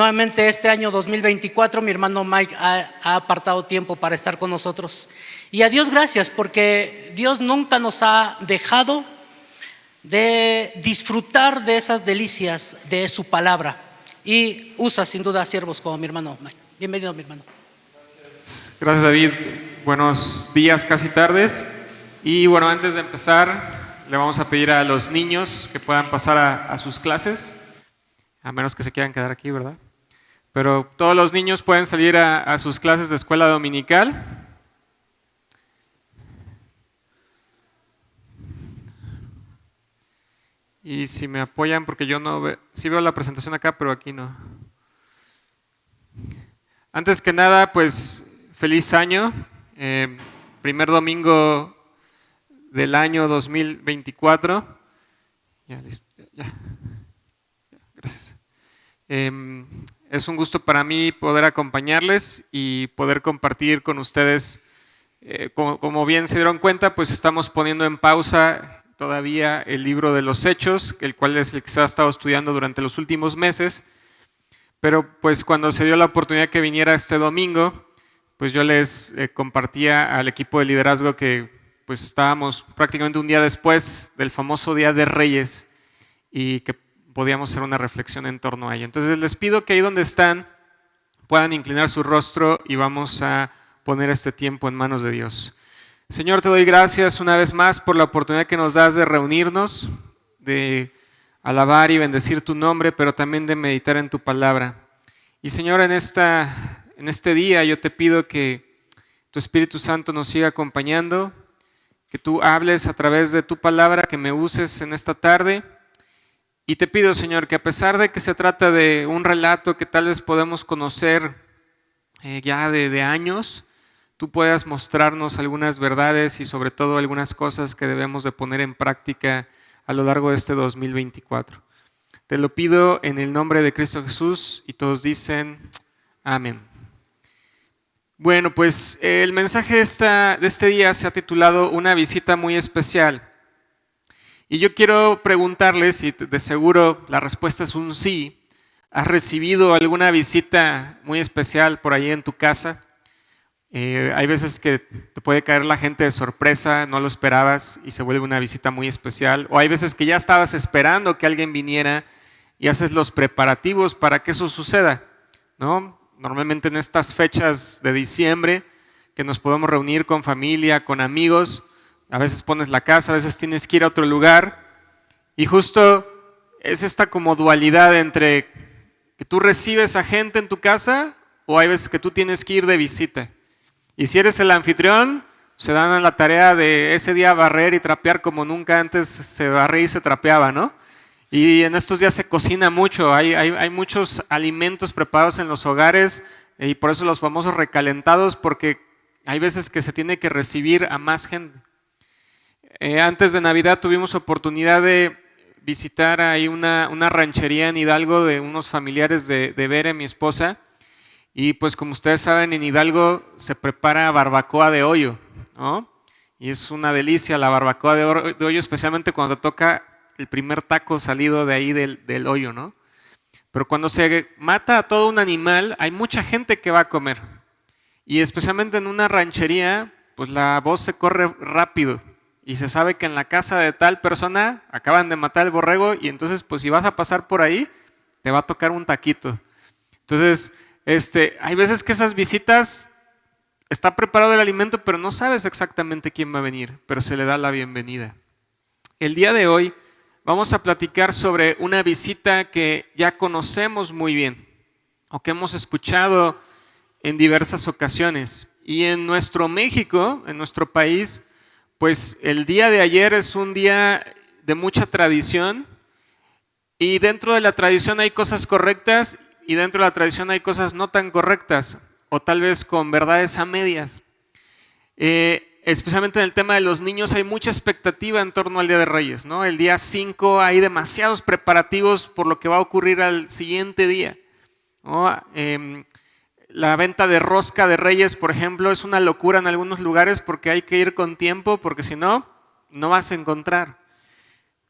nuevamente este año 2024 mi hermano Mike ha apartado tiempo para estar con nosotros. Y a Dios gracias, porque Dios nunca nos ha dejado de disfrutar de esas delicias de su palabra. Y usa sin duda a siervos como mi hermano Mike. Bienvenido, mi hermano. Gracias, David. Buenos días, casi tardes. Y bueno, antes de empezar, le vamos a pedir a los niños que puedan pasar a sus clases, a menos que se quieran quedar aquí, ¿verdad? Pero todos los niños pueden salir a sus clases de escuela dominical. Y si me apoyan, porque yo no veo, sí veo la presentación acá, pero aquí no. Antes que nada, pues feliz año, primer domingo del año 2024. Ya, listo, ya. Gracias. Es un gusto para mí poder acompañarles y poder compartir con ustedes. Como bien se dieron cuenta, pues estamos poniendo en pausa todavía el libro de los Hechos, el cual es el que se ha estado estudiando durante los últimos meses. Pero pues cuando se dio la oportunidad que viniera este domingo, pues yo les compartía al equipo de liderazgo que pues estábamos prácticamente un día después del famoso Día de Reyes y que podíamos hacer una reflexión en torno a ello. Entonces les pido que ahí donde están puedan inclinar su rostro y vamos a poner este tiempo en manos de Dios. Señor, te doy gracias una vez más por la oportunidad que nos das de reunirnos, de alabar y bendecir tu nombre, pero también de meditar en tu palabra. Y Señor, en este día yo te pido que tu Espíritu Santo nos siga acompañando, que tú hables a través de tu palabra, que me uses en esta tarde. Y te pido, Señor, que a pesar de que se trata de un relato que tal vez podemos conocer ya de años, tú puedas mostrarnos algunas verdades y sobre todo algunas cosas que debemos de poner en práctica a lo largo de este 2024. Te lo pido en el nombre de Cristo Jesús y todos dicen amén. Bueno, pues el mensaje de este día se ha titulado Una visita muy especial. Y yo quiero preguntarles, y de seguro la respuesta es un sí, ¿has recibido alguna visita muy especial por ahí en tu casa? Hay veces que te puede caer la gente de sorpresa, no lo esperabas y se vuelve una visita muy especial. O hay veces que ya estabas esperando que alguien viniera y haces los preparativos para que eso suceda, ¿no? Normalmente en estas fechas de diciembre que nos podemos reunir con familia, con amigos, a veces pones la casa, a veces tienes que ir a otro lugar y justo es esta como dualidad entre que tú recibes a gente en tu casa o hay veces que tú tienes que ir de visita. Y si eres el anfitrión, se dan a la tarea de ese día barrer y trapear como nunca antes se barría y se trapeaba, ¿no? Y en estos días se cocina mucho, hay muchos alimentos preparados en los hogares y por eso los famosos recalentados, porque hay veces que se tiene que recibir a más gente. Antes de Navidad tuvimos oportunidad de visitar ahí una ranchería en Hidalgo de unos familiares de Bere, mi esposa. Y pues como ustedes saben, en Hidalgo se prepara barbacoa de hoyo, ¿no? Y es una delicia la barbacoa de hoyo, especialmente cuando te toca el primer taco salido de ahí del hoyo, ¿no? Pero cuando se mata a todo un animal, hay mucha gente que va a comer. Y especialmente en una ranchería, pues la voz se corre rápido. Y se sabe que en la casa de tal persona acaban de matar el borrego y entonces pues si vas a pasar por ahí, te va a tocar un taquito. Entonces hay veces que esas visitas, está preparado el alimento, pero no sabes exactamente quién va a venir, pero se le da la bienvenida. El día de hoy vamos a platicar sobre una visita que ya conocemos muy bien o que hemos escuchado en diversas ocasiones. Y en nuestro México, en nuestro país, pues el día de ayer es un día de mucha tradición y dentro de la tradición hay cosas correctas y dentro de la tradición hay cosas no tan correctas o tal vez con verdades a medias. Especialmente en el tema de los niños hay mucha expectativa en torno al Día de Reyes, ¿no? El día 5 hay demasiados preparativos por lo que va a ocurrir al siguiente día, ¿no? La venta de rosca de Reyes, por ejemplo, es una locura en algunos lugares porque hay que ir con tiempo porque si no, no vas a encontrar.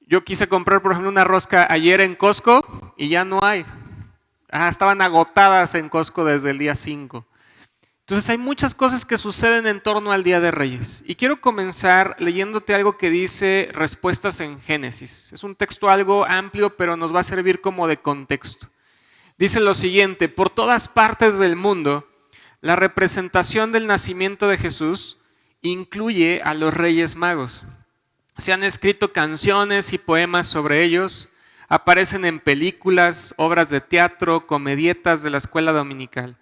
Yo quise comprar, por ejemplo, una rosca ayer en Costco y ya no hay. estaban agotadas en Costco desde el día 5. Entonces hay muchas cosas que suceden en torno al Día de Reyes. Y quiero comenzar leyéndote algo que dice Respuestas en Génesis. Es un texto algo amplio, pero nos va a servir como de contexto. Dice lo siguiente: por todas partes del mundo, la representación del nacimiento de Jesús incluye a los Reyes Magos. Se han escrito canciones y poemas sobre ellos, aparecen en películas, obras de teatro, comedietas de la escuela dominical.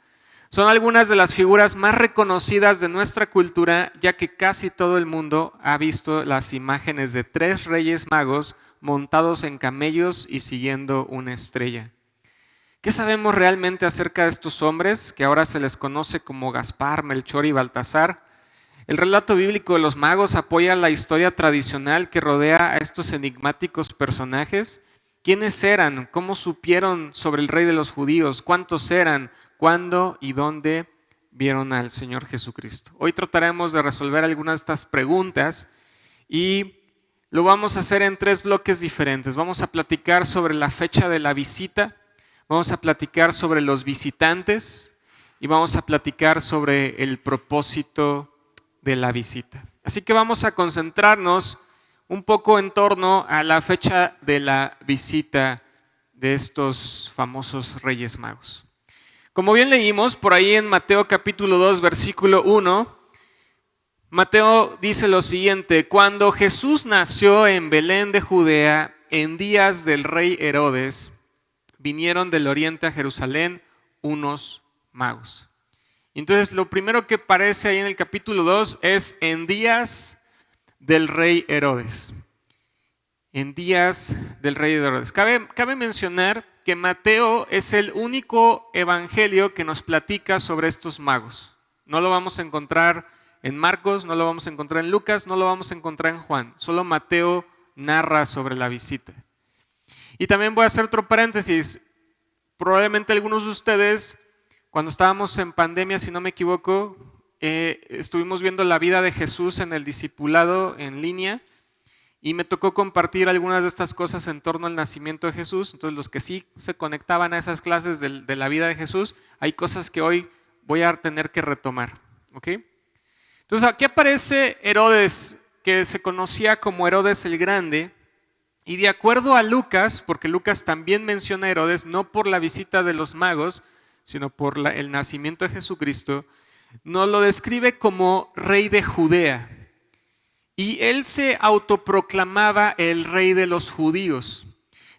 Son algunas de las figuras más reconocidas de nuestra cultura, ya que casi todo el mundo ha visto las imágenes de 3 Reyes Magos montados en camellos y siguiendo una estrella. ¿Qué sabemos realmente acerca de estos hombres, que ahora se les conoce como Gaspar, Melchor y Baltasar? El relato bíblico de los magos apoya la historia tradicional que rodea a estos enigmáticos personajes. ¿Quiénes eran? ¿Cómo supieron sobre el rey de los judíos? ¿Cuántos eran? ¿Cuándo y dónde vieron al Señor Jesucristo? Hoy trataremos de resolver algunas de estas preguntas y lo vamos a hacer en 3 bloques diferentes. Vamos a platicar sobre la fecha de la visita, vamos a platicar sobre los visitantes y vamos a platicar sobre el propósito de la visita. Así que vamos a concentrarnos un poco en torno a la fecha de la visita de estos famosos Reyes Magos. Como bien leímos por ahí en Mateo capítulo 2, versículo 1, Mateo dice lo siguiente: cuando Jesús nació en Belén de Judea, en días del rey Herodes, vinieron del oriente a Jerusalén unos magos. Entonces lo primero que aparece ahí en el capítulo 2 es en días del rey Herodes. En días del rey Herodes. Cabe mencionar que Mateo es el único evangelio que nos platica sobre estos magos. No lo vamos a encontrar en Marcos, no lo vamos a encontrar en Lucas, no lo vamos a encontrar en Juan. Solo Mateo narra sobre la visita. Y también voy a hacer otro paréntesis. Probablemente algunos de ustedes, cuando estábamos en pandemia, si no me equivoco, estuvimos viendo la vida de Jesús en el discipulado en línea. Y me tocó compartir algunas de estas cosas en torno al nacimiento de Jesús. Entonces los que sí se conectaban a esas clases de la vida de Jesús, hay cosas que hoy voy a tener que retomar. ¿Okay? Entonces aquí aparece Herodes, que se conocía como Herodes el Grande. Y de acuerdo a Lucas, porque Lucas también menciona a Herodes, no por la visita de los magos, sino por el nacimiento de Jesucristo, nos lo describe como rey de Judea. Y él se autoproclamaba el rey de los judíos.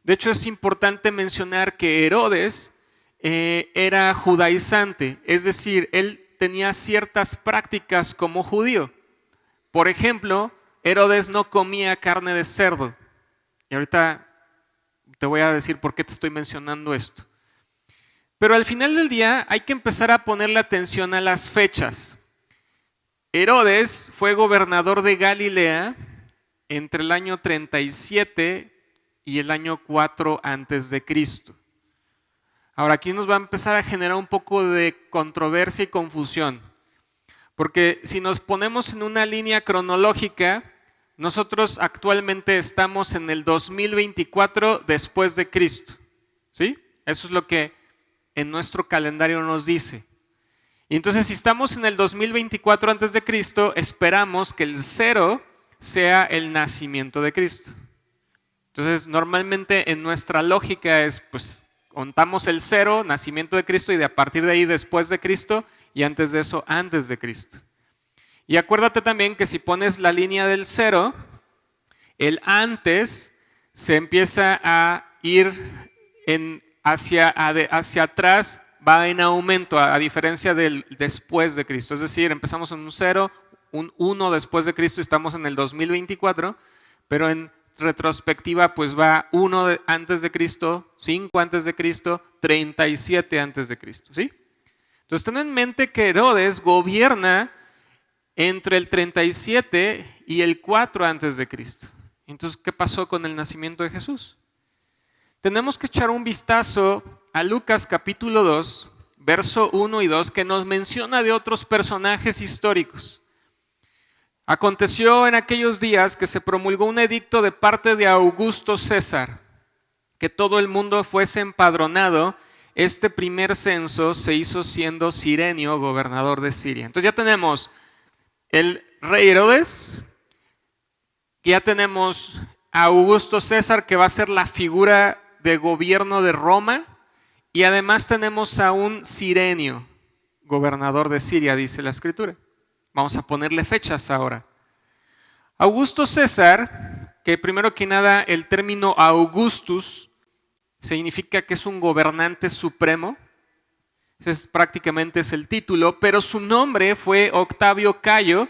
De hecho, es importante mencionar que Herodes era judaizante, es decir, él tenía ciertas prácticas como judío. Por ejemplo, Herodes no comía carne de cerdo. Y ahorita te voy a decir por qué te estoy mencionando esto. Pero al final del día hay que empezar a ponerle atención a las fechas. Herodes fue gobernador de Galilea entre el año 37 y el año 4 antes de Cristo. Ahora aquí nos va a empezar a generar un poco de controversia y confusión, porque si nos ponemos en una línea cronológica, nosotros actualmente estamos en el 2024 después de Cristo, ¿sí? Eso es lo que en nuestro calendario nos dice. Y entonces si estamos en el 2024 antes de Cristo, esperamos que el 0 sea el nacimiento de Cristo. Entonces normalmente en nuestra lógica es, pues contamos el 0, nacimiento de Cristo, y de a partir de ahí después de Cristo, y antes de eso antes de Cristo. Y acuérdate también que si pones la línea del 0, el antes se empieza a ir hacia atrás, va en aumento, a diferencia del después de Cristo. Es decir, empezamos en un 0, un 1 después de Cristo y estamos en el 2024, pero en retrospectiva pues va 1 antes de Cristo, 5 antes de Cristo, 37 antes de Cristo, ¿sí? Entonces ten en mente que Herodes gobierna entre el 37 y el 4 antes de Cristo. Entonces, ¿qué pasó con el nacimiento de Jesús? Tenemos que echar un vistazo a Lucas capítulo 2, verso 1 y 2, que nos menciona de otros personajes históricos. Aconteció en aquellos días que se promulgó un edicto de parte de Augusto César, que todo el mundo fuese empadronado este primer censo se hizo siendo Cirenio gobernador de Siria. Entonces ya tenemos el rey Herodes, ya tenemos a Augusto César, que va a ser la figura de gobierno de Roma, y además tenemos a un Cirenio gobernador de Siria, dice la escritura. Vamos a ponerle fechas ahora. Augusto César, que primero que nada el término Augustus significa que es un gobernante supremo, ese prácticamente es el título, pero su nombre fue Octavio Cayo,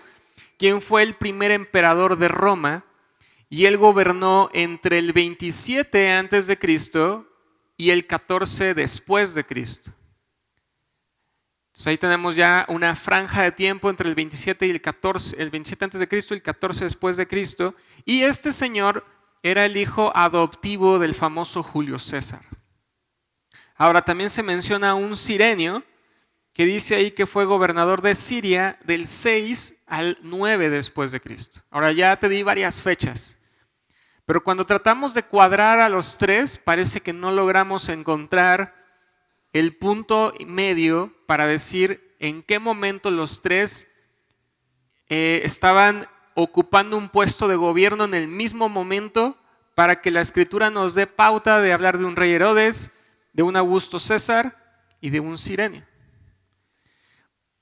quien fue el primer emperador de Roma, y él gobernó entre el 27 antes de Cristo y el 14 después de Cristo. Entonces ahí tenemos ya una franja de tiempo entre el 27 y el 14, el 27 antes de Cristo y el 14 después de Cristo, y este señor era el hijo adoptivo del famoso Julio César. Ahora también se menciona un Cirenio, que dice ahí que fue gobernador de Siria del 6 al 9 después de Cristo. Ahora ya te di varias fechas, pero cuando tratamos de cuadrar a los tres, parece que no logramos encontrar el punto medio para decir en qué momento los tres estaban ocupando un puesto de gobierno en el mismo momento, para que la escritura nos dé pauta de hablar de un rey Herodes, de un Augusto César y de un Cirenio.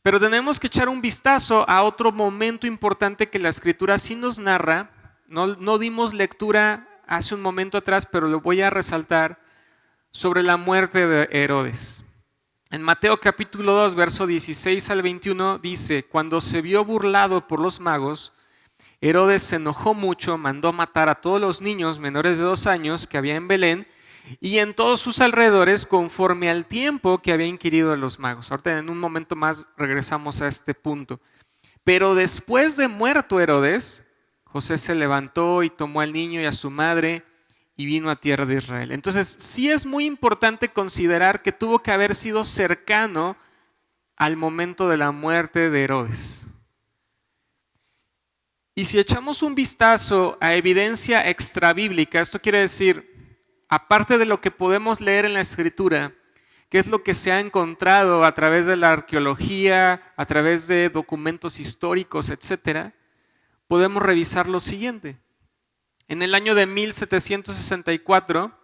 Pero tenemos que echar un vistazo a otro momento importante que la escritura sí nos narra. No dimos lectura hace un momento atrás, pero lo voy a resaltar, sobre la muerte de Herodes. En Mateo capítulo 2, verso 16 al 21 dice: cuando se vio burlado por los magos, Herodes se enojó mucho, mandó matar a todos los niños menores de 2 años que había en Belén y en todos sus alrededores, conforme al tiempo que había inquirido de los magos. Ahorita en un momento más regresamos a este punto. Pero después de muerto Herodes, José se levantó y tomó al niño y a su madre y vino a tierra de Israel. Entonces sí es muy importante considerar que tuvo que haber sido cercano al momento de la muerte de Herodes. Y si echamos un vistazo a evidencia extrabíblica, esto quiere decir, aparte de lo que podemos leer en la escritura, que es lo que se ha encontrado a través de la arqueología, a través de documentos históricos, etcétera, podemos revisar lo siguiente. En el año de 1764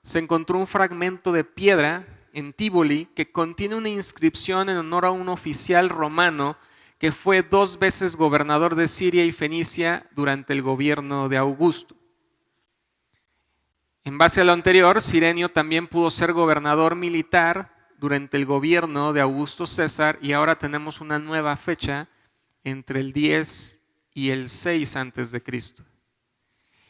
se encontró un fragmento de piedra en Tívoli que contiene una inscripción en honor a un oficial romano que fue 2 veces gobernador de Siria y Fenicia durante el gobierno de Augusto. En base a lo anterior, Cirenio también pudo ser gobernador militar durante el gobierno de Augusto César, y ahora tenemos una nueva fecha entre el 10 y el 6 antes de Cristo.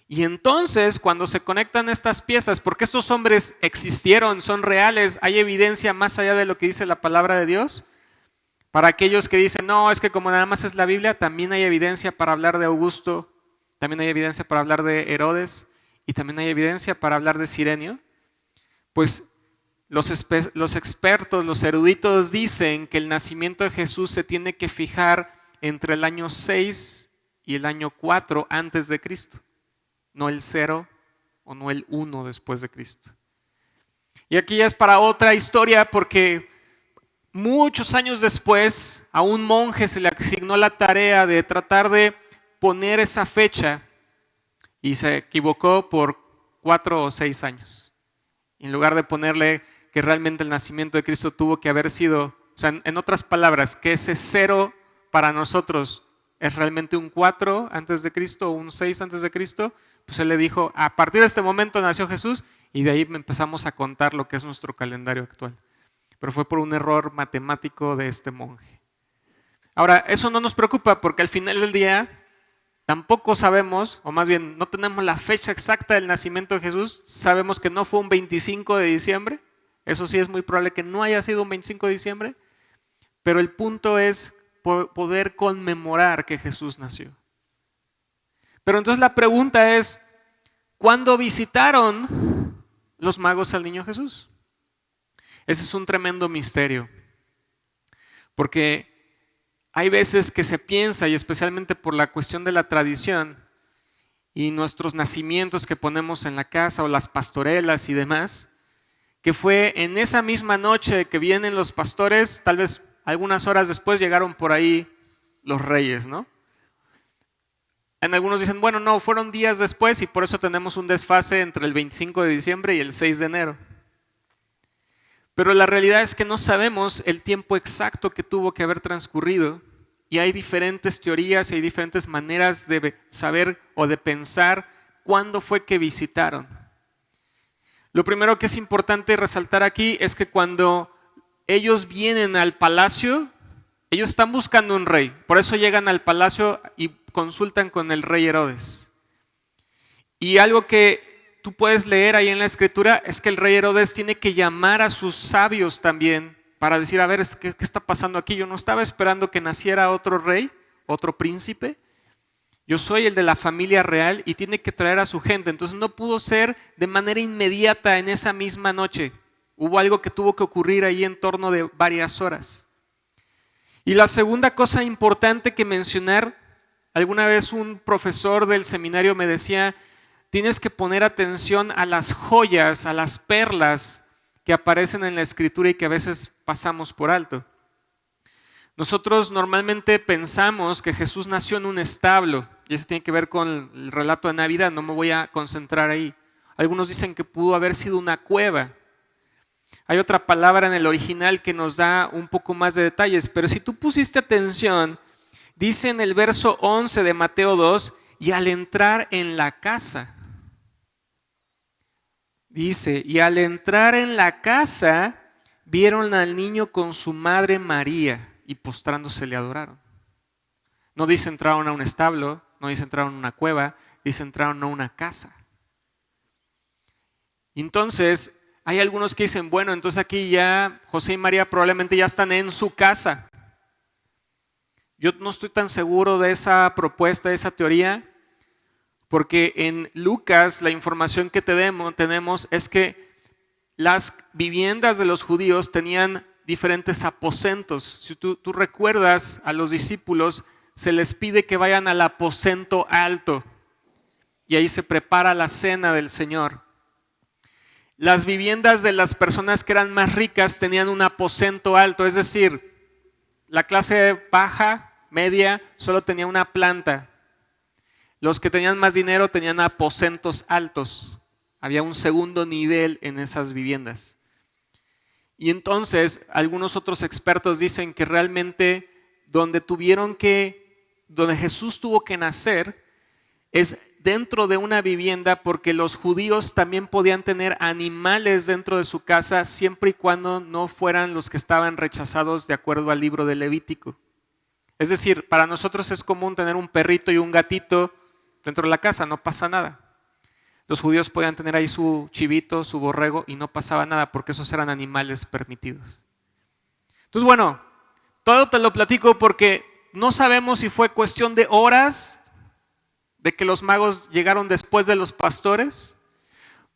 Y entonces, cuando se conectan estas piezas, porque estos hombres existieron, son reales, hay evidencia más allá de lo que dice la palabra de Dios. Para aquellos que dicen, no, es que como nada más es la Biblia, también hay evidencia para hablar de Augusto, también hay evidencia para hablar de Herodes, y también hay evidencia para hablar de Cirenio. Pues los expertos, los eruditos dicen que el nacimiento de Jesús se tiene que fijar entre el año 6 y el año 4 antes de Cristo, no el 0 o no el 1 después de Cristo. Y aquí ya es para otra historia, porque muchos años después a un monje se le asignó la tarea de tratar de poner esa fecha y se equivocó por 4 o 6 años. En lugar de ponerle que realmente el nacimiento de Cristo tuvo que haber sido, o sea, en otras palabras, que ese 0 para nosotros es realmente un 4 antes de Cristo o un 6 antes de Cristo, pues él le dijo, a partir de este momento nació Jesús, y de ahí empezamos a contar lo que es nuestro calendario actual. Pero fue por un error matemático de este monje. Ahora, eso no nos preocupa, porque al final del día tampoco sabemos, o más bien no tenemos la fecha exacta del nacimiento de Jesús. Sabemos que no fue un 25 de diciembre, eso sí es muy probable que no haya sido un 25 de diciembre, pero el punto es poder conmemorar que Jesús nació. Pero entonces la pregunta es, ¿cuándo visitaron los magos al niño Jesús? Ese es un tremendo misterio, porque hay veces que se piensa, y especialmente por la cuestión de la tradición y nuestros nacimientos que ponemos en la casa o las pastorelas y demás, que fue en esa misma noche que vienen los pastores, tal vez algunas horas después llegaron por ahí los reyes, ¿no? En algunos dicen, bueno, no, fueron días después y por eso tenemos un desfase entre el 25 de diciembre y el 6 de enero. Pero la realidad es que no sabemos el tiempo exacto que tuvo que haber transcurrido y hay diferentes teorías y hay diferentes maneras de saber o de pensar cuándo fue que visitaron. Lo primero que es importante resaltar aquí es que cuando ellos vienen al palacio, ellos están buscando un rey. Por eso llegan al palacio y consultan con el rey Herodes. Y algo que tú puedes leer ahí en la escritura es que el rey Herodes tiene que llamar a sus sabios también para decir, a ver, ¿qué está pasando aquí? Yo no estaba esperando que naciera otro rey, otro príncipe. Yo soy el de la familia real y tiene que traer a su gente. Entonces no pudo ser de manera inmediata en esa misma noche. Hubo algo que tuvo que ocurrir ahí en torno de varias horas. Y la segunda cosa importante que mencionar, alguna vez un profesor del seminario me decía, tienes que poner atención a las joyas, a las perlas que aparecen en la escritura y que a veces pasamos por alto. Nosotros normalmente pensamos que Jesús nació en un establo y eso tiene que ver con el relato de Navidad, no me voy a concentrar ahí. Algunos dicen que pudo haber sido una cueva. Hay otra palabra en el original que nos da un poco más de detalles, pero si tú pusiste atención, dice en el verso 11 de Mateo 2, y al entrar en la casa, dice, y al entrar en la casa, vieron al niño con su madre María y postrándose le adoraron. No dice entraron a un establo, no dice entraron a una cueva, dice entraron a una casa. Y entonces hay algunos que dicen, bueno, entonces aquí ya José y María probablemente ya están en su casa. Yo no estoy tan seguro de esa propuesta, de esa teoría, porque en Lucas la información que tenemos es que las viviendas de los judíos tenían diferentes aposentos. Si tú recuerdas a los discípulos, se les pide que vayan al aposento alto y ahí se prepara la cena del Señor. Las viviendas de las personas que eran más ricas tenían un aposento alto, es decir, la clase baja, media, solo tenía una planta. Los que tenían más dinero tenían aposentos altos. Había un segundo nivel en esas viviendas. Y entonces, algunos otros expertos dicen que realmente donde Jesús tuvo que nacer es dentro de una vivienda, porque los judíos también podían tener animales dentro de su casa siempre y cuando no fueran los que estaban rechazados de acuerdo al libro de Levítico. Es decir, para nosotros es común tener un perrito y un gatito dentro de la casa, no pasa nada. Los judíos podían tener ahí su chivito, su borrego y no pasaba nada porque esos eran animales permitidos. Entonces, bueno, todo te lo platico porque no sabemos si fue cuestión de horas de que los magos llegaron después de los pastores.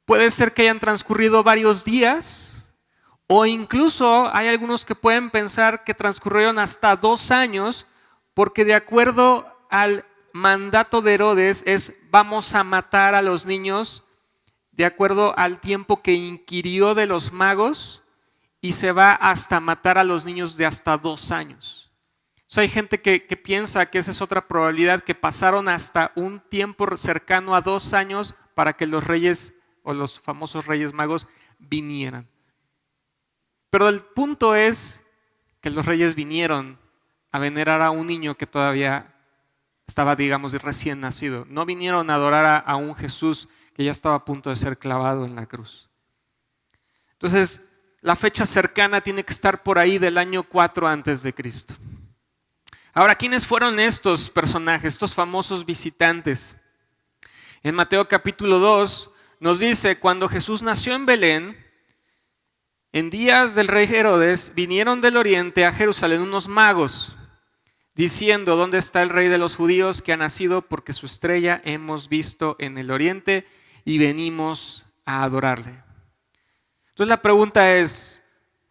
Puede ser que hayan transcurrido varios días o incluso hay algunos que pueden pensar que transcurrieron hasta 2 años porque de acuerdo al mandato de Herodes es vamos a matar a los niños de acuerdo al tiempo que inquirió de los magos y se va hasta matar a los niños de hasta 2 años. O sea, hay gente que piensa que esa es otra probabilidad, que pasaron hasta un tiempo cercano a 2 años para que los reyes o los famosos reyes magos vinieran. Pero el punto es que los reyes vinieron a venerar a un niño que todavía estaba, digamos, recién nacido. No vinieron a adorar a un Jesús que ya estaba a punto de ser clavado en la cruz. Entonces, la fecha cercana tiene que estar por ahí del año 4 antes de Cristo. Ahora, ¿quiénes fueron estos personajes, estos famosos visitantes? En Mateo capítulo 2 nos dice, cuando Jesús nació en Belén, en días del rey Herodes, vinieron del oriente a Jerusalén unos magos, diciendo, ¿dónde está el rey de los judíos que ha nacido? Porque su estrella hemos visto en el oriente y venimos a adorarle. Entonces la pregunta es,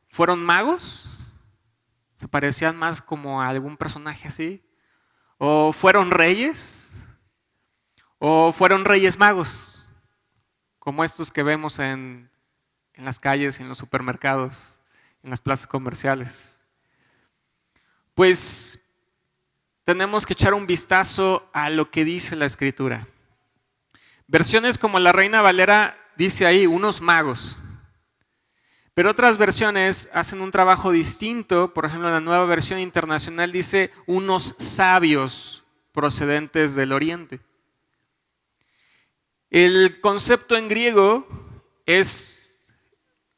¿fueron magos? ¿Se parecían más como a algún personaje así? ¿O fueron reyes? ¿O fueron reyes magos? Como estos que vemos en en las calles, en los supermercados, en las plazas comerciales. Pues tenemos que echar un vistazo a lo que dice la Escritura. Versiones como la Reina Valera dice ahí, unos magos. Pero otras versiones hacen un trabajo distinto. Por ejemplo, la Nueva Versión Internacional dice unos sabios procedentes del Oriente. El concepto en griego es,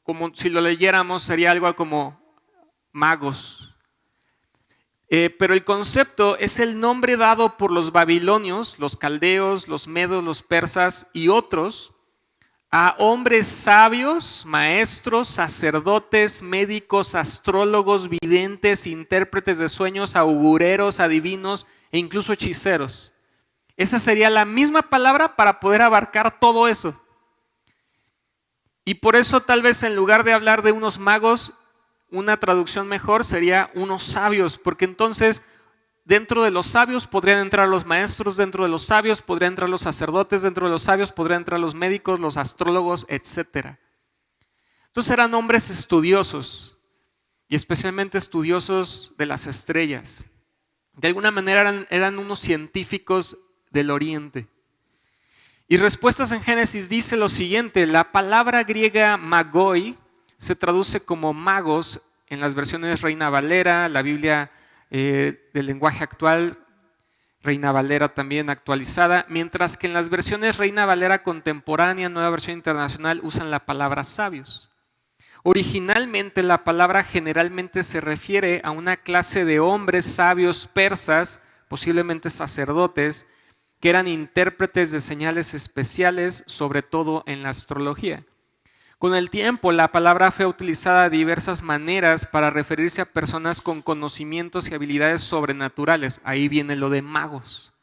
como si lo leyéramos, sería algo como magos. Pero el concepto es el nombre dado por los babilonios, los caldeos, los medos, los persas y otros a hombres sabios, maestros, sacerdotes, médicos, astrólogos, videntes, intérpretes de sueños, augureros, adivinos e incluso hechiceros. Esa sería la misma palabra para poder abarcar todo eso. Y por eso tal vez en lugar de hablar de unos magos, una traducción mejor sería unos sabios, porque entonces dentro de los sabios podrían entrar los maestros, dentro de los sabios podrían entrar los sacerdotes, dentro de los sabios podrían entrar los médicos, los astrólogos, etc. Entonces eran hombres estudiosos y especialmente estudiosos de las estrellas. De alguna manera eran unos científicos del Oriente. Y Respuestas en Génesis dice lo siguiente: la palabra griega magoi se traduce como magos en las versiones Reina Valera, la Biblia del lenguaje actual, Reina Valera también actualizada, mientras que en las versiones Reina Valera contemporánea, Nueva Versión Internacional, usan la palabra sabios. Originalmente la palabra generalmente se refiere a una clase de hombres sabios persas, posiblemente sacerdotes, que eran intérpretes de señales especiales, sobre todo en la astrología. Con el tiempo, la palabra fue utilizada de diversas maneras para referirse a personas con conocimientos y habilidades sobrenaturales. Ahí viene lo de magos.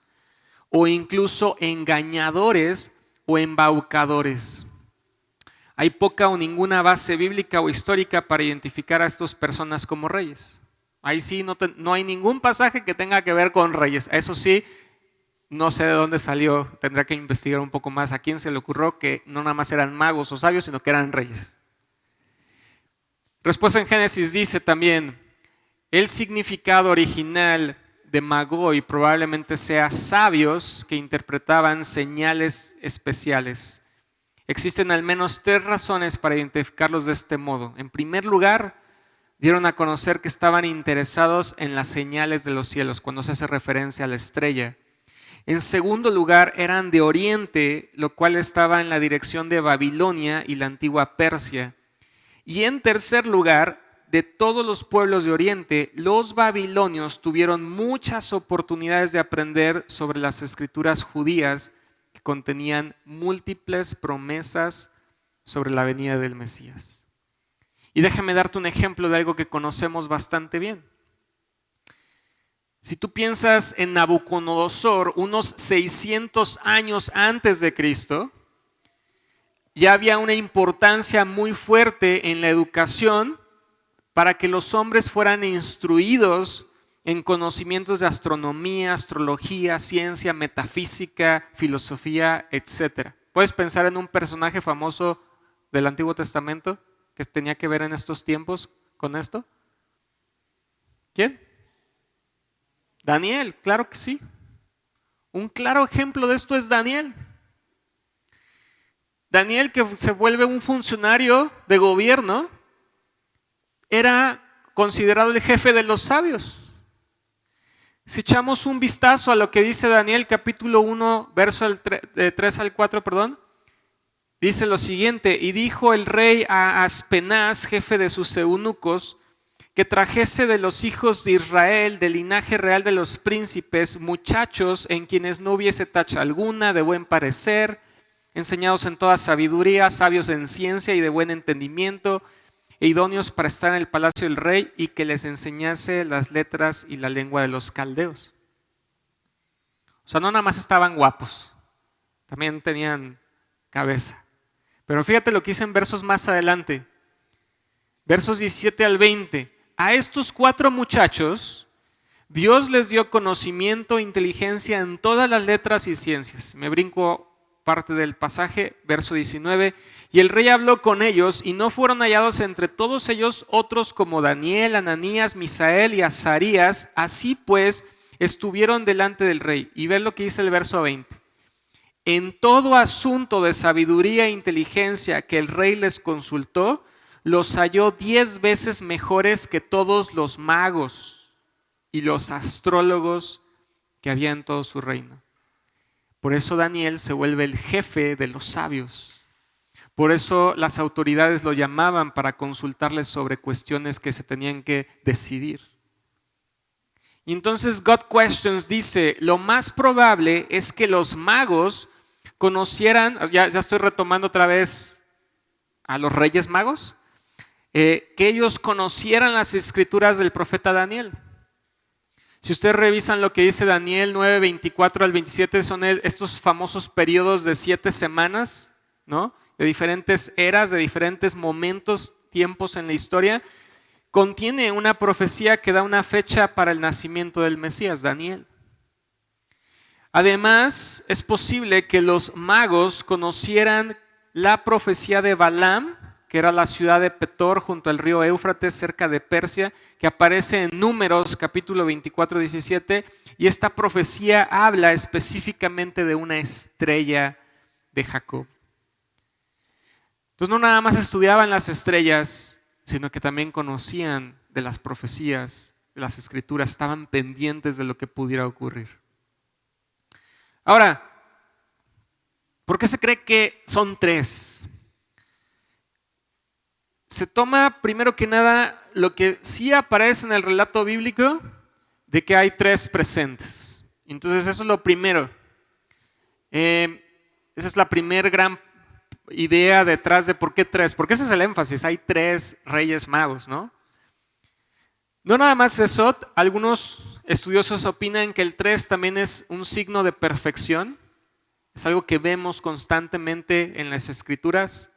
O incluso engañadores o embaucadores. Hay poca o ninguna base bíblica o histórica para identificar a estas personas como reyes. Ahí sí no hay ningún pasaje que tenga que ver con reyes. Eso sí, no sé de dónde salió, tendrá que investigar un poco más a quién se le ocurrió que no nada más eran magos o sabios, sino que eran reyes. Respuesta en Génesis dice también, el significado original de magoi probablemente sea sabios que interpretaban señales especiales. Existen al menos 3 razones para identificarlos de este modo. En primer lugar, dieron a conocer que estaban interesados en las señales de los cielos, cuando se hace referencia a la estrella. En segundo lugar, eran de Oriente, lo cual estaba en la dirección de Babilonia y la antigua Persia. Y en tercer lugar, de todos los pueblos de Oriente, los babilonios tuvieron muchas oportunidades de aprender sobre las escrituras judías que contenían múltiples promesas sobre la venida del Mesías. Y déjame darte un ejemplo de algo que conocemos bastante bien. Si tú piensas en Nabucodonosor, unos 600 años antes de Cristo, ya había una importancia muy fuerte en la educación para que los hombres fueran instruidos en conocimientos de astronomía, astrología, ciencia, metafísica, filosofía, etc. ¿Puedes pensar en un personaje famoso del Antiguo Testamento que tenía que ver en estos tiempos con esto? ¿Quién? Daniel, claro que sí. Un claro ejemplo de esto es Daniel. Daniel, que se vuelve un funcionario de gobierno, era considerado el jefe de los sabios. Si echamos un vistazo a lo que dice Daniel capítulo 1, verso 3 al 4, dice lo siguiente: y dijo el rey a Aspenaz, jefe de sus eunucos, que trajese de los hijos de Israel, del linaje real de los príncipes, muchachos en quienes no hubiese tacha alguna, de buen parecer, enseñados en toda sabiduría, sabios en ciencia y de buen entendimiento, e idóneos para estar en el palacio del rey, y que les enseñase las letras y la lengua de los caldeos. O sea, no nada más estaban guapos, también tenían cabeza. Pero fíjate lo que dice en versos más adelante, versos 17 al 20. A estos 4 muchachos Dios les dio conocimiento e inteligencia en todas las letras y ciencias. Me brinco parte del pasaje, verso 19. Y el rey habló con ellos y no fueron hallados entre todos ellos otros como Daniel, Ananías, Misael y Azarías. Así pues, estuvieron delante del rey. Y ve lo que dice el verso 20. En todo asunto de sabiduría e inteligencia que el rey les consultó, los halló 10 veces mejores que todos los magos y los astrólogos que había en todo su reino. Por eso Daniel se vuelve el jefe de los sabios. Por eso las autoridades lo llamaban para consultarles sobre cuestiones que se tenían que decidir. Y entonces God Questions dice, lo más probable es que los magos conocieran, ya estoy retomando otra vez a los reyes magos, que ellos conocieran las escrituras del profeta Daniel. Si ustedes revisan lo que dice Daniel 9, 24 al 27, son estos famosos periodos de 7 semanas, ¿no? De diferentes eras, de diferentes momentos, tiempos en la historia. Contiene una profecía que da una fecha para el nacimiento del Mesías, Daniel. Además, es posible que los magos conocieran la profecía de Balaam, que era la ciudad de Petor junto al río Éufrates, cerca de Persia, que aparece en Números capítulo 24, 17, y esta profecía habla específicamente de una estrella de Jacob. Entonces no nada más estudiaban las estrellas, sino que también conocían de las profecías, de las escrituras, estaban pendientes de lo que pudiera ocurrir. Ahora, ¿por qué se cree que son 3? Se toma primero que nada lo que sí aparece en el relato bíblico de que hay 3 presentes. Entonces eso es lo primero. Esa es la primera gran idea detrás de por qué 3. Porque ese es el énfasis, hay 3 reyes magos, ¿no? No nada más eso, algunos estudiosos opinan que el 3 también es un signo de perfección. Es algo que vemos constantemente en las escrituras.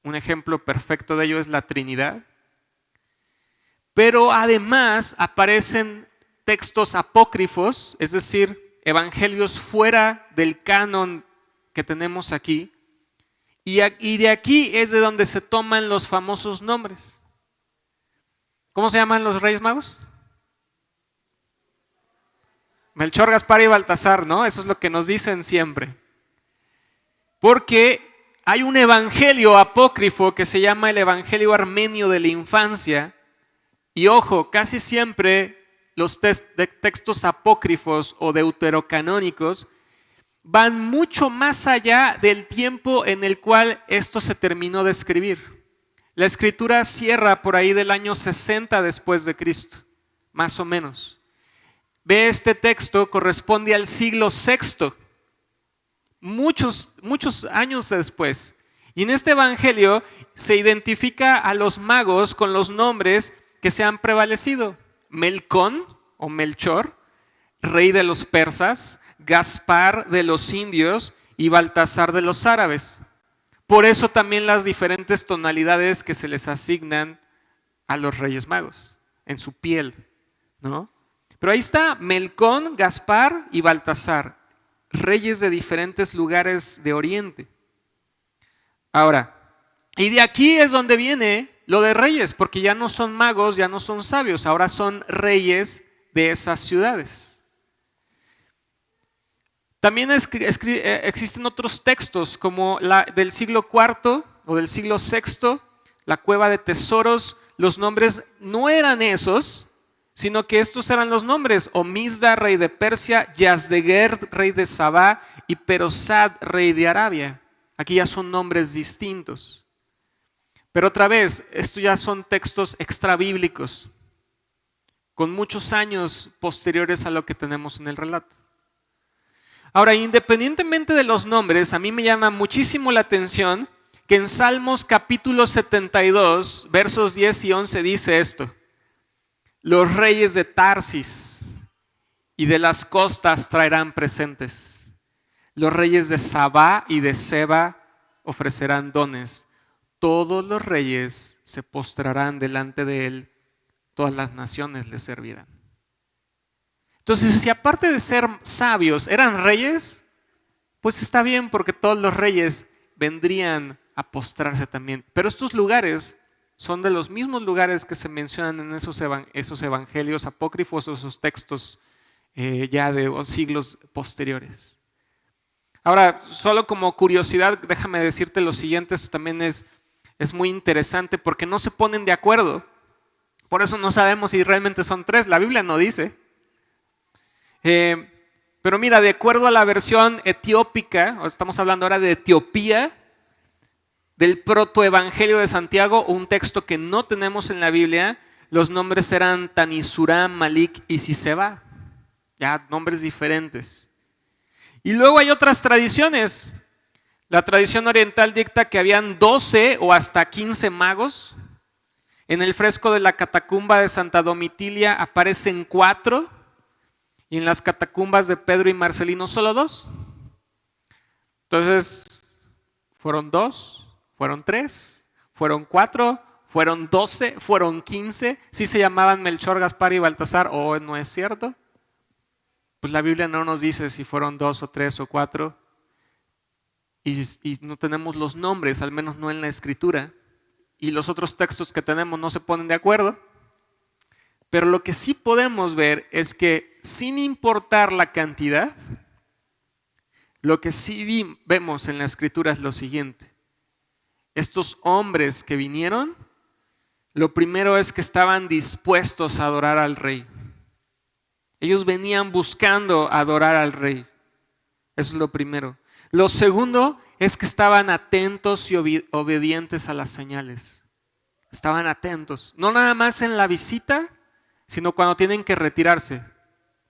Un ejemplo perfecto de ello es la Trinidad. Pero además aparecen textos apócrifos, es decir, evangelios fuera del canon que tenemos aquí. Y de aquí es de donde se toman los famosos nombres. ¿Cómo se llaman los Reyes Magos? Melchor, Gaspar y Baltasar, ¿no? Eso es lo que nos dicen siempre. Porque hay un evangelio apócrifo que se llama el Evangelio Armenio de la Infancia. Y ojo, casi siempre los textos apócrifos o deuterocanónicos van mucho más allá del tiempo en el cual esto se terminó de escribir. La escritura cierra por ahí del año 60 después de Cristo, más o menos. Ve, este texto corresponde al siglo VI, muchos años después. Y en este evangelio se identifica a los magos con los nombres que se han prevalecido. Melcón o Melchor, rey de los persas, Gaspar de los indios y Baltasar de los árabes. Por eso también las diferentes tonalidades que se les asignan a los reyes magos en su piel, ¿no? Pero ahí está Melcón, Gaspar y Baltasar, reyes de diferentes lugares de Oriente. Ahora, y de aquí es donde viene lo de reyes, porque ya no son magos, ya no son sabios, ahora son reyes de esas ciudades. También existen otros textos como la del siglo IV o del siglo VI, la cueva de tesoros. Los nombres no eran esos, sino que estos eran los nombres: Omizda, rey de Persia; Yazdegerd, rey de Sabá; y Perosad, rey de Arabia. Aquí ya son nombres distintos. Pero otra vez, estos ya son textos extrabíblicos, con muchos años posteriores a lo que tenemos en el relato. Ahora, independientemente de los nombres, a mí me llama muchísimo la atención que en Salmos capítulo 72, versos 10 y 11 dice esto: los reyes de Tarsis y de las costas traerán presentes. Los reyes de Sabá y de Seba ofrecerán dones. Todos los reyes se postrarán delante de él, todas las naciones le servirán. Entonces, si aparte de ser sabios eran reyes, pues está bien porque todos los reyes vendrían a postrarse también. Pero estos lugares son de los mismos lugares que se mencionan en esos evangelios apócrifos o esos textos ya de siglos posteriores. Ahora, solo como curiosidad, déjame decirte lo siguiente, esto también es muy interesante porque no se ponen de acuerdo. Por eso no sabemos si realmente son 3, la Biblia no dice. Pero mira, de acuerdo a la versión etiópica, estamos hablando ahora de Etiopía, del protoevangelio de Santiago, un texto que no tenemos en la Biblia, los nombres eran Tanisurá, Malik y Siseba, ya nombres diferentes. Y luego hay otras tradiciones. La tradición oriental dicta que habían 12 o hasta 15 magos. En el fresco de la catacumba de Santa Domitilia aparecen 4 y en las catacumbas de Pedro y Marcelino solo 2. Entonces, fueron 2, fueron 3, fueron 4, fueron 12, fueron 15. ¿Sí se llamaban Melchor, Gaspar y Baltasar o no es cierto? Pues la Biblia no nos dice si fueron 2 o 3 o 4 y no tenemos los nombres, al menos no en la Escritura, y los otros textos que tenemos no se ponen de acuerdo. Pero lo que sí podemos ver es que sin importar la cantidad, lo que sí vemos en la Escritura es lo siguiente. Estos hombres que vinieron, lo primero es que estaban dispuestos a adorar al rey. Ellos venían buscando adorar al rey. Eso es lo primero. Lo segundo es que estaban atentos y obedientes a las señales. Estaban atentos. No nada más en la visita, sino cuando tienen que retirarse.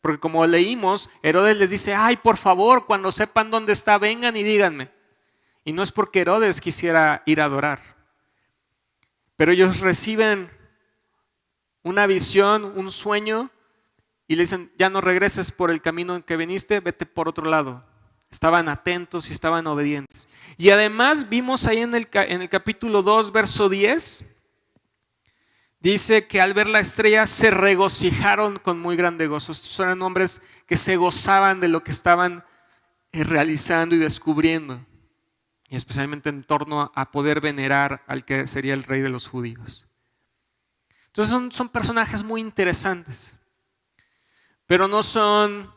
Porque como leímos, Herodes les dice, ay, por favor, cuando sepan dónde está, vengan y díganme. Y no es porque Herodes quisiera ir a adorar. Pero ellos reciben una visión, un sueño, y le dicen, ya no regreses por el camino en que viniste, vete por otro lado. Estaban atentos y estaban obedientes. Y además vimos ahí en el capítulo 2, verso 10, dice que al ver la estrella se regocijaron con muy grande gozo. Estos eran hombres que se gozaban de lo que estaban realizando y descubriendo. Y especialmente en torno a poder venerar al que sería el rey de los judíos. Entonces son personajes muy interesantes. Pero no son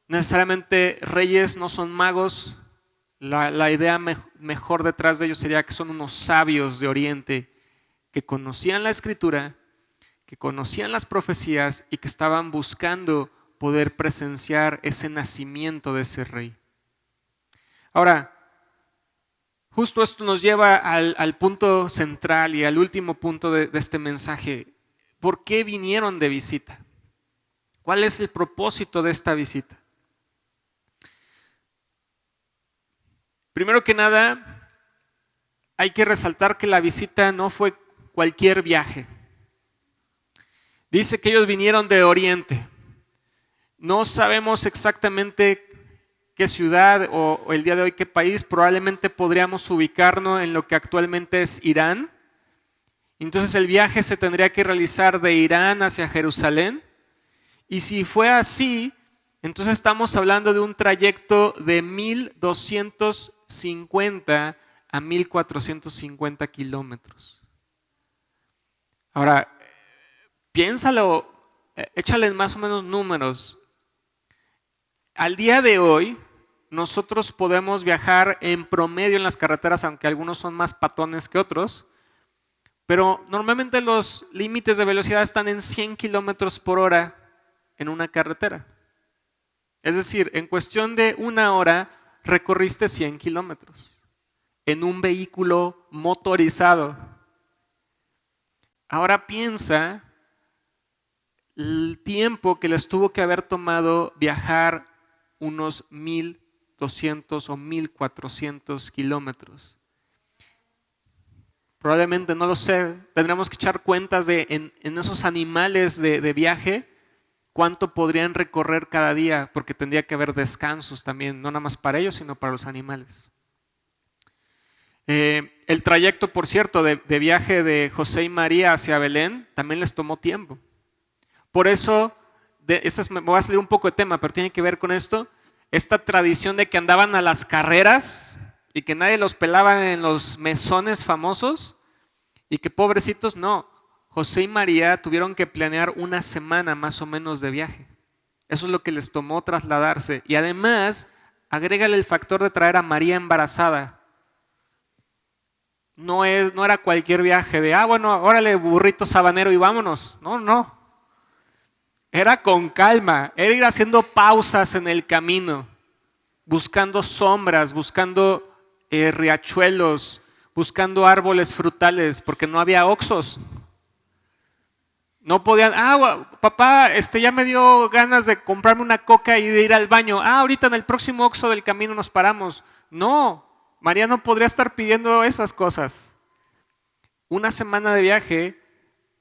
necesariamente reyes, no son magos. La idea mejor detrás de ellos sería que son unos sabios de Oriente que conocían la Escritura, que conocían las profecías y que estaban buscando poder presenciar ese nacimiento de ese rey. Ahora, justo esto nos lleva al punto central y al último punto de este mensaje. ¿Por qué vinieron de visita? ¿Cuál es el propósito de esta visita? Primero que nada, hay que resaltar que la visita no fue cualquier viaje. Dice que ellos vinieron de Oriente. No sabemos exactamente qué ciudad o el día de hoy qué país. Probablemente podríamos ubicarnos en lo que actualmente es Irán. Entonces el viaje se tendría que realizar de Irán hacia Jerusalén. Y si fue así, entonces estamos hablando de un trayecto de 1250 a 1450 kilómetros. Ahora, piénsalo, échale más o menos números. Al día de hoy, nosotros podemos viajar en promedio en las carreteras, aunque algunos son más patones que otros, pero normalmente los límites de velocidad están en 100 kilómetros por hora en una carretera. Es decir, en cuestión de 1 hora recorriste 100 kilómetros en un vehículo motorizado. Ahora piensa el tiempo que les tuvo que haber tomado viajar unos 1200 o 1400 kilómetros. Probablemente, no lo sé, tendremos que echar cuentas en esos animales de viaje, cuánto podrían recorrer cada día, porque tendría que haber descansos también, no nada más para ellos, sino para los animales. El trayecto, por cierto, de viaje de José y María hacia Belén también les tomó tiempo. Por eso, me voy a salir un poco de tema, pero tiene que ver con esto. esta tradición de que andaban a las carreras y que nadie los pelaba en los mesones famosos y que pobrecitos no. José y María tuvieron que planear una semana más o menos de viaje. Eso es lo que les tomó trasladarse. Y además, agrégale el factor de traer a María embarazada. No era cualquier viaje de, bueno, órale, burrito sabanero y vámonos. No. Era con calma, era ir haciendo pausas en el camino, buscando sombras, buscando riachuelos, buscando árboles frutales, porque no había oxxos. No podían, papá, ya me dio ganas de comprarme una coca y de ir al baño. Ahorita en el próximo oxxo del camino nos paramos. No, María no podría estar pidiendo esas cosas. Una semana de viaje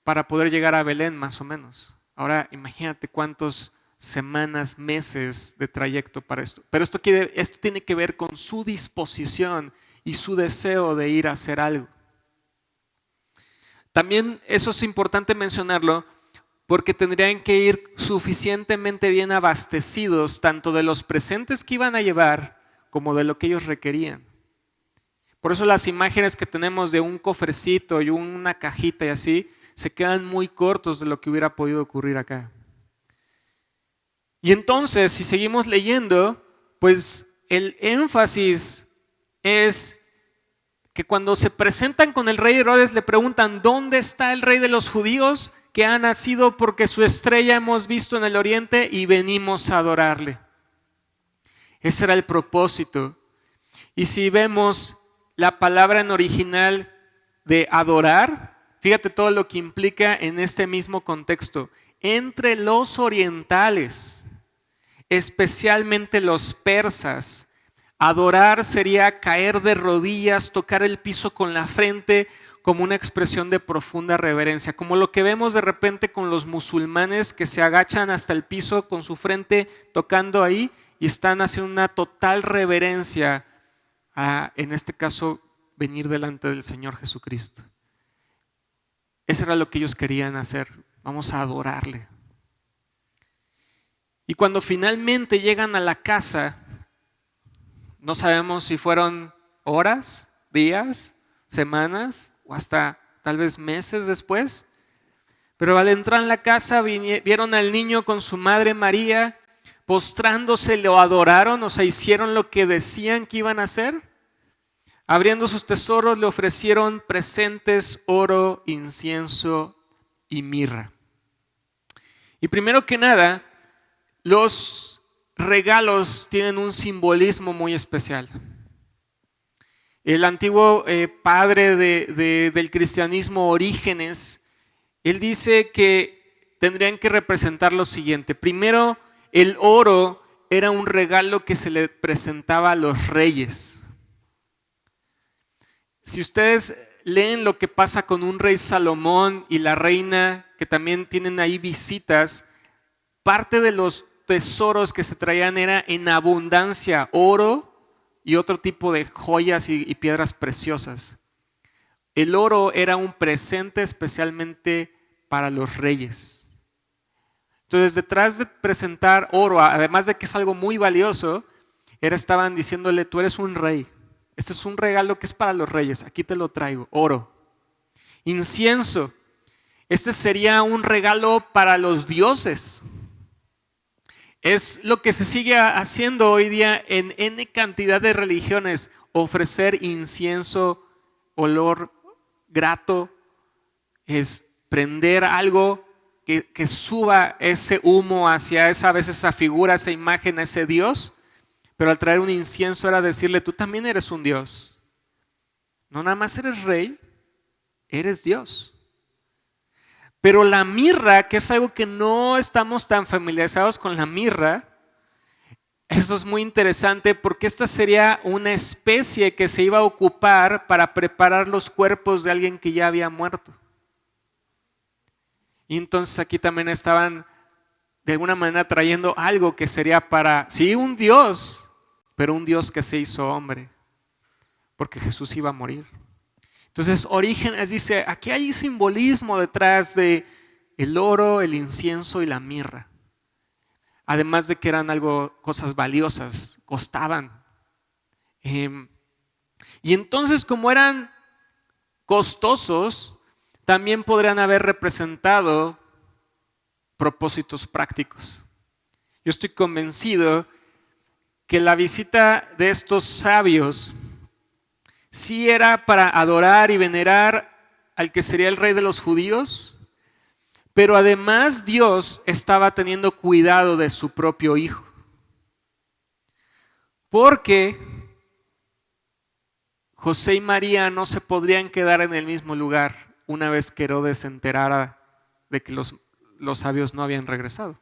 para poder llegar a Belén, más o menos. Ahora imagínate cuántas semanas, meses de trayecto para esto. Pero esto tiene que ver con su disposición y su deseo de ir a hacer algo. También eso es importante mencionarlo porque tendrían que ir suficientemente bien abastecidos tanto de los presentes que iban a llevar como de lo que ellos requerían. Por eso las imágenes que tenemos de un cofrecito y una cajita y así se quedan muy cortos de lo que hubiera podido ocurrir acá. Y entonces, si seguimos leyendo, pues el énfasis es que cuando se presentan con el rey Herodes le preguntan, ¿dónde está el rey de los judíos que ha nacido? Porque su estrella hemos visto en el oriente y venimos a adorarle. Ese era el propósito. Y si vemos la palabra en original de adorar, fíjate todo lo que implica en este mismo contexto. Entre los orientales, especialmente los persas, adorar sería caer de rodillas, tocar el piso con la frente como una expresión de profunda reverencia, como lo que vemos de repente con los musulmanes que se agachan hasta el piso con su frente tocando ahí y están haciendo una total reverencia a, en este caso, venir delante del Señor Jesucristo. Eso era lo que ellos querían hacer. Vamos a adorarle. Y cuando finalmente llegan a la casa, no sabemos si fueron horas, días, semanas o hasta tal vez meses después, pero al entrar en la casa vieron al niño con su madre María, postrándose lo adoraron, o sea, hicieron lo que decían que iban a hacer. Abriendo sus tesoros le ofrecieron presentes, oro, incienso y mirra. Y primero que nada, los regalos tienen un simbolismo muy especial. El antiguo padre del cristianismo, Orígenes, él dice que tendrían que representar lo siguiente. Primero, el oro era un regalo que se le presentaba a los reyes. Si ustedes leen lo que pasa con un rey Salomón y la reina, que también tienen ahí visitas, parte de los tesoros que se traían era en abundancia oro y otro tipo de joyas y piedras preciosas. El oro era un presente especialmente para los reyes. Entonces, detrás de presentar oro, además de que es algo muy valioso, estaban diciéndole, tú eres un rey. Este es un regalo que es para los reyes. Aquí te lo traigo, oro. Incienso. Este sería un regalo para los dioses. Es lo que se sigue haciendo hoy día en N cantidad de religiones. Ofrecer incienso, olor grato. Es prender algo que suba ese humo hacia a veces esa figura, esa imagen, a ese Dios. Pero al traer un incienso era decirle, tú también eres un Dios. No nada más eres rey, eres Dios. Pero la mirra, que es algo que no estamos tan familiarizados con la mirra, eso es muy interesante porque esta sería una especie que se iba a ocupar para preparar los cuerpos de alguien que ya había muerto. Y entonces aquí también estaban de alguna manera trayendo algo que sería para, sí, un Dios, pero un Dios que se hizo hombre, porque Jesús iba a morir. Entonces Orígenes dice, aquí hay simbolismo detrás de el oro, el incienso y la mirra. además de que eran cosas valiosas, costaban. Y entonces, como eran costosos, también podrían haber representado propósitos prácticos. Yo estoy convencido que la visita de estos sabios sí era para adorar y venerar al que sería el rey de los judíos, pero además Dios estaba teniendo cuidado de su propio hijo. Porque José y María no se podrían quedar en el mismo lugar una vez que Herodes se enterara de que los sabios no habían regresado.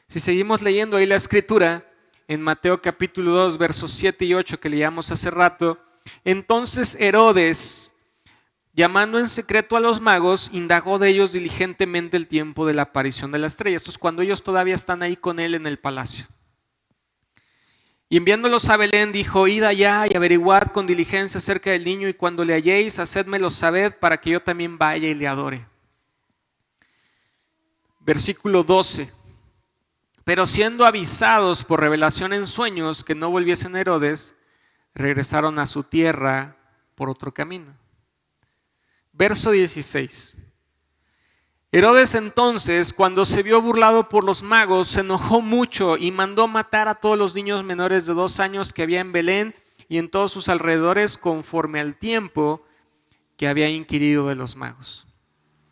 Si seguimos leyendo ahí la escritura, en Mateo capítulo 2, versos 7 y 8 que leíamos hace rato, entonces Herodes, llamando en secreto a los magos, indagó de ellos diligentemente el tiempo de la aparición de la estrella. Esto es cuando ellos todavía están ahí con él en el palacio. Y enviándolos a Belén dijo: id allá y averiguad con diligencia acerca del niño, y cuando le halléis, hacedmelo saber para que yo también vaya y le adore. Versículo 12. Pero siendo avisados por revelación en sueños que no volviesen a Herodes, regresaron a su tierra por otro camino. Verso 16. Herodes entonces, cuando se vio burlado por los magos, se enojó mucho y mandó matar a todos los niños menores de 2 años que había en Belén y en todos sus alrededores, conforme al tiempo que había inquirido de los magos.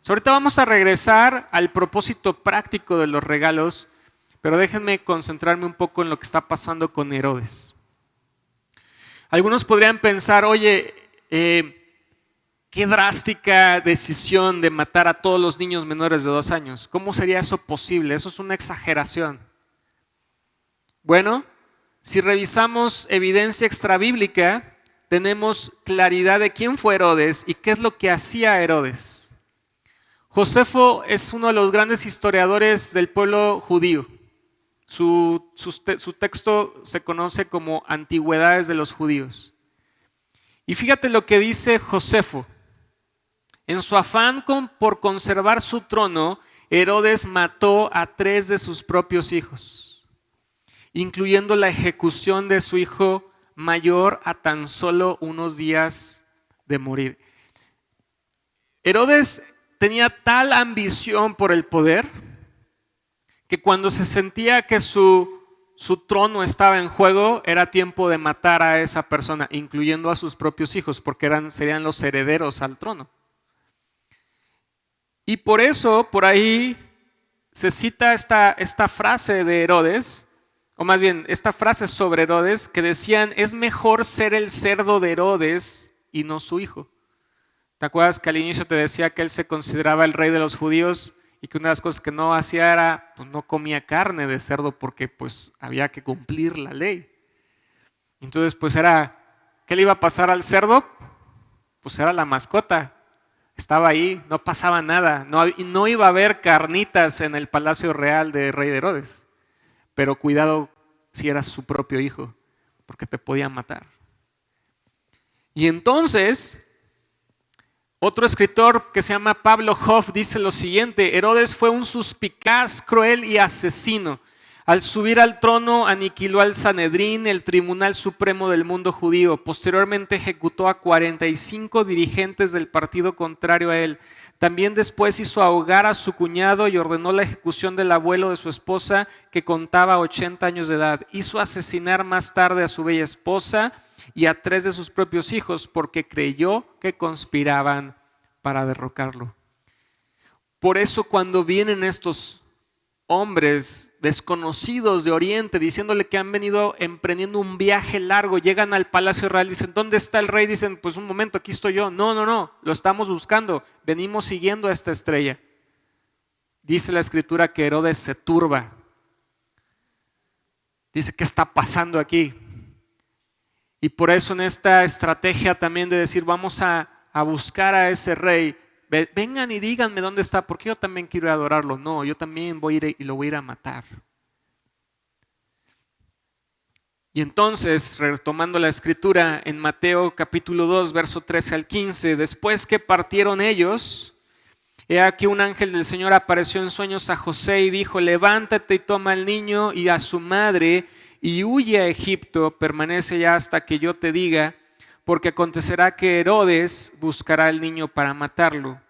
Ahorita vamos a regresar al propósito práctico de los regalos, pero déjenme concentrarme un poco en lo que está pasando con Herodes. Algunos podrían pensar: oye, qué drástica decisión de matar a todos los niños menores de 2 años. ¿Cómo sería eso posible? Eso es una exageración. Bueno, si revisamos evidencia extrabíblica, tenemos claridad de quién fue Herodes y qué es lo que hacía Herodes. Josefo es uno de los grandes historiadores del pueblo judío. Su texto se conoce como Antigüedades de los Judíos. Y fíjate lo que dice Josefo. En su afán por conservar su trono, Herodes mató a 3 de sus propios hijos, incluyendo la ejecución de su hijo mayor a tan solo unos días de morir. Herodes tenía tal ambición por el poder que cuando se sentía que su trono estaba en juego, era tiempo de matar a esa persona, incluyendo a sus propios hijos, porque serían los herederos al trono. Y por eso, por ahí se cita esta frase de Herodes, o más bien, esta frase sobre Herodes, que decían: es mejor ser el cerdo de Herodes y no su hijo. ¿Te acuerdas que al inicio te decía que él se consideraba el rey de los judíos y que una de las cosas que no hacía era, pues no comía carne de cerdo porque pues había que cumplir la ley? Entonces pues ¿qué le iba a pasar al cerdo? Pues era la mascota. Estaba ahí, no pasaba nada, no iba a haber carnitas en el palacio real de rey de Herodes. Pero cuidado si eras su propio hijo, porque te podían matar. Y entonces, otro escritor que se llama Pablo Hoff dice lo siguiente: Herodes fue un suspicaz, cruel y asesino. Al subir al trono aniquiló al Sanedrín, el tribunal supremo del mundo judío. Posteriormente ejecutó a 45 dirigentes del partido contrario a él. También después hizo ahogar a su cuñado y ordenó la ejecución del abuelo de su esposa, que contaba 80 años de edad. Hizo asesinar más tarde a su bella esposa y a 3 de sus propios hijos, porque creyó que conspiraban para derrocarlo. Por eso cuando vienen estos hombres desconocidos de Oriente diciéndole que han venido emprendiendo un viaje largo, llegan al palacio real, dicen: ¿dónde está el rey? Dicen: pues un momento, aquí estoy yo. No, lo estamos buscando, venimos siguiendo a esta estrella. Dice la escritura que Herodes se turba. Dice: ¿qué está pasando aquí? Y por eso en esta estrategia también de decir: vamos a buscar a ese rey, vengan y díganme dónde está, porque yo también quiero adorarlo. No, yo también voy a ir y lo voy a ir a matar. Y entonces, retomando la escritura en Mateo capítulo 2, verso 13 al 15, después que partieron ellos, He aquí un ángel del Señor apareció en sueños a José y dijo: levántate y toma al niño y a su madre y huye a Egipto, permanece ya hasta que yo te diga, porque acontecerá que Herodes buscará al niño para matarlo.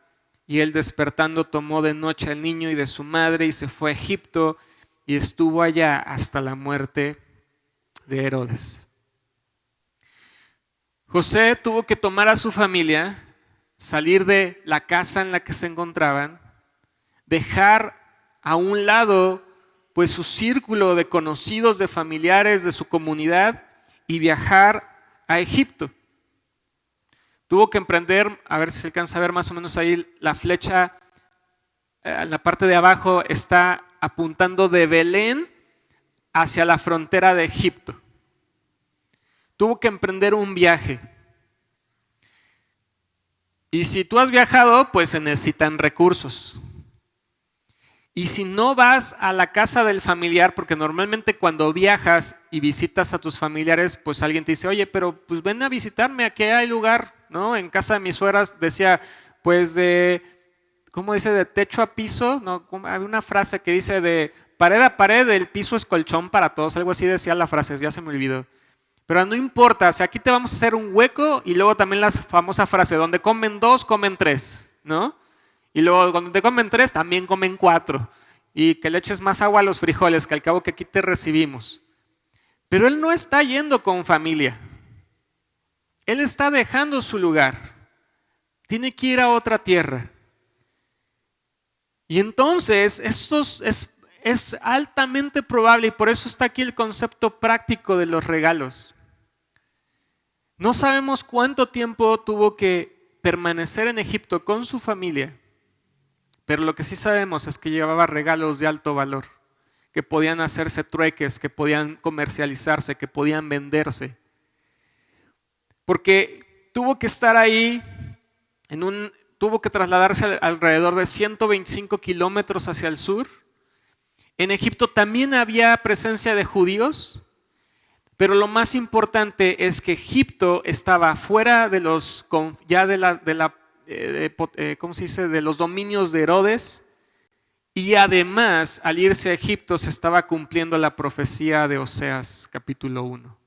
Y él despertando tomó de noche al niño y de su madre y se fue a Egipto y estuvo allá hasta la muerte de Herodes. José tuvo que tomar a su familia, salir de la casa en la que se encontraban, dejar a un lado pues su círculo de conocidos, de familiares, de su comunidad y viajar a Egipto. Tuvo que emprender, a ver si se alcanza a ver más o menos ahí la flecha, en la parte de abajo está apuntando de Belén hacia la frontera de Egipto. Tuvo que emprender un viaje. Y si tú has viajado, pues se necesitan recursos. Y si no vas a la casa del familiar, porque normalmente cuando viajas y visitas a tus familiares, pues alguien te dice: oye, pero pues ven a visitarme, aquí hay lugar, ¿no? En casa de mis suegras decía, pues ¿cómo dice? De techo a piso, ¿no? Hay una frase que dice de pared a pared, el piso es colchón para todos, algo así decía la frase, ya se me olvidó. Pero no importa, o sea, aquí te vamos a hacer un hueco y luego también la famosa frase, donde comen dos, comen tres, ¿no? Y luego cuando te comen tres, también comen cuatro. Y que le eches más agua a los frijoles, que al cabo que aquí te recibimos. Pero él no está yendo con familia. Él está dejando su lugar. Tiene que ir a otra tierra. Y entonces, esto es altamente probable, y por eso está aquí el concepto práctico de los regalos. No sabemos cuánto tiempo tuvo que permanecer en Egipto con su familia. Pero lo que sí sabemos es que llevaba regalos de alto valor, que podían hacerse trueques, que podían comercializarse, que podían venderse. Porque tuvo que estar ahí, tuvo que trasladarse alrededor de 125 kilómetros hacia el sur. En Egipto también había presencia de judíos, pero lo más importante es que Egipto estaba fuera de los ¿cómo se dice? De los dominios de Herodes, y además al irse a Egipto se estaba cumpliendo la profecía de Oseas capítulo 1.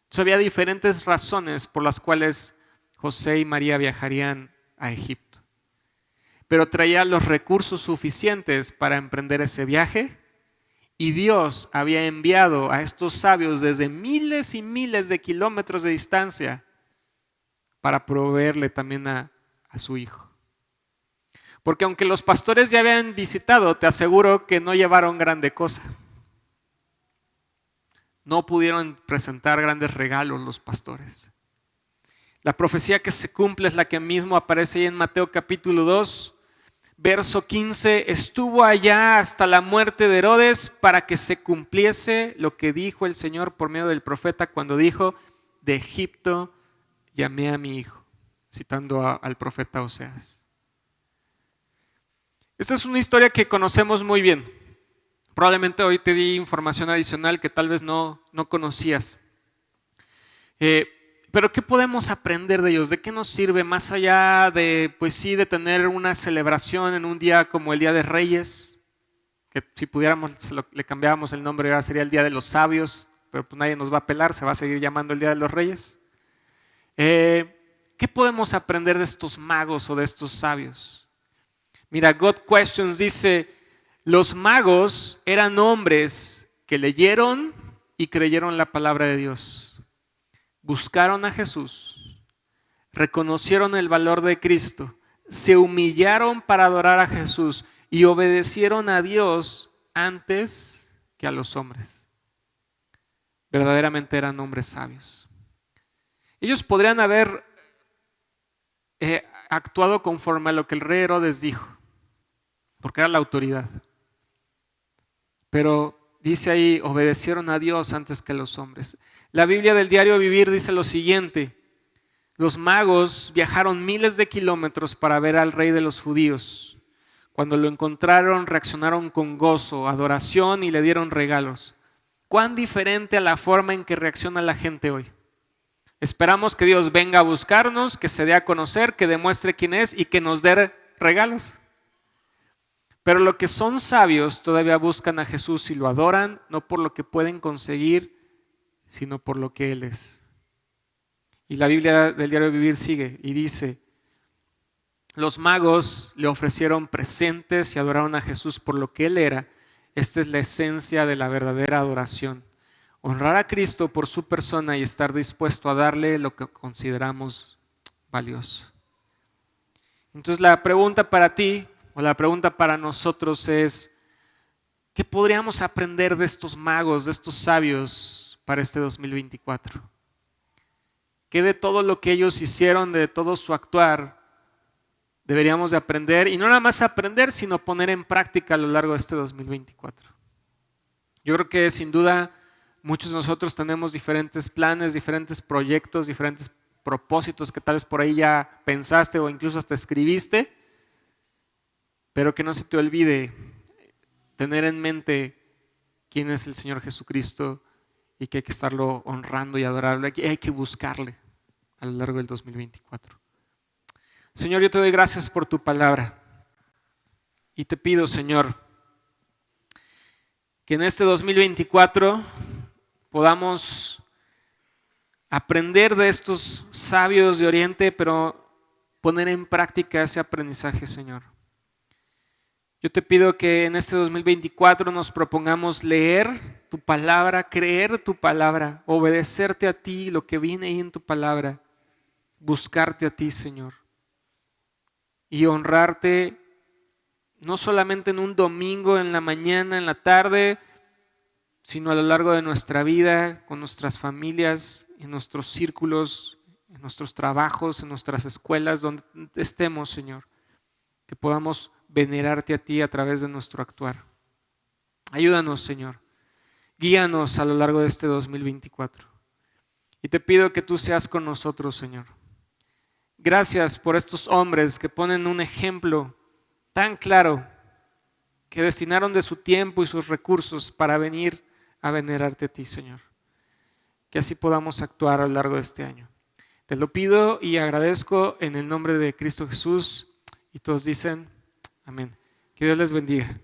Entonces había diferentes razones por las cuales José y María viajarían a Egipto, pero traía los recursos suficientes para emprender ese viaje, y Dios había enviado a estos sabios desde miles y miles de kilómetros de distancia para proveerle también a su hijo. Porque aunque los pastores ya habían visitado, te aseguro que no llevaron grande cosa. No pudieron presentar grandes regalos los pastores. La profecía que se cumple es la que mismo aparece ahí en Mateo capítulo 2, verso 15. Estuvo allá hasta la muerte de Herodes para que se cumpliese lo que dijo el Señor por medio del profeta cuando dijo: de Egipto llamé a mi hijo, citando al profeta Oseas. Esta es una historia que conocemos muy bien. Probablemente hoy te di información adicional que tal vez no conocías. Pero ¿qué podemos aprender de ellos? ¿De qué nos sirve más allá de, pues sí, de tener una celebración en un día como el Día de Reyes? Que si pudiéramos le cambiábamos el nombre, ahora sería el Día de los Sabios, pero pues nadie nos va a pelar, se va a seguir llamando el Día de los Reyes. ¿Qué podemos aprender de estos magos o de estos sabios? Mira, God Questions dice: los magos eran hombres que leyeron y creyeron la palabra de Dios. Buscaron a Jesús, reconocieron el valor de Cristo, se humillaron para adorar a Jesús y obedecieron a Dios antes que a los hombres. Verdaderamente eran hombres sabios. Ellos podrían haber actuado conforme a lo que el rey Herodes dijo, porque era la autoridad. Pero dice ahí, obedecieron a Dios antes que a los hombres. La Biblia del Diario Vivir dice lo siguiente: los magos viajaron miles de kilómetros para ver al rey de los judíos. Cuando lo encontraron, reaccionaron con gozo, adoración y le dieron regalos. ¿Cuán diferente a la forma en que reacciona la gente hoy? Esperamos que Dios venga a buscarnos, que se dé a conocer, que demuestre quién es y que nos dé regalos. Pero los que son sabios todavía buscan a Jesús y lo adoran, no por lo que pueden conseguir, sino por lo que Él es. Y la Biblia del Diario de Vivir sigue y dice: los magos le ofrecieron presentes y adoraron a Jesús por lo que Él era. Esta es la esencia de la verdadera adoración. Honrar a Cristo por su persona y estar dispuesto a darle lo que consideramos valioso. Entonces la pregunta para ti, o la pregunta para nosotros es: ¿qué podríamos aprender de estos magos, de estos sabios para este 2024? ¿Qué de todo lo que ellos hicieron, de todo su actuar, deberíamos de aprender? Y no nada más aprender, sino poner en práctica a lo largo de este 2024. Yo creo que sin duda muchos de nosotros tenemos diferentes planes, diferentes proyectos, diferentes propósitos que tal vez por ahí ya pensaste o incluso hasta escribiste, pero que no se te olvide tener en mente quién es el Señor Jesucristo y que hay que estarlo honrando y adorarlo, hay que buscarle a lo largo del 2024. Señor, yo te doy gracias por tu palabra y te pido, Señor, que en este 2024 podamos aprender de estos sabios de Oriente, pero poner en práctica ese aprendizaje, Señor. Yo te pido que en este 2024 nos propongamos leer tu palabra, creer tu palabra, obedecerte a ti, lo que viene ahí en tu palabra, buscarte a ti, Señor, y honrarte no solamente en un domingo, en la mañana, en la tarde, sino a lo largo de nuestra vida, con nuestras familias, en nuestros círculos, en nuestros trabajos, en nuestras escuelas, donde estemos, Señor, que podamos venerarte a ti a través de nuestro actuar. Ayúdanos, Señor, guíanos a lo largo de este 2024 y te pido que tú seas con nosotros, Señor. Gracias por estos hombres que ponen un ejemplo tan claro, que destinaron de su tiempo y sus recursos para venir a venerarte a ti, Señor. Que así podamos actuar a lo largo de este año. Te lo pido y agradezco en el nombre de Cristo Jesús, y todos dicen amén. Que Dios les bendiga.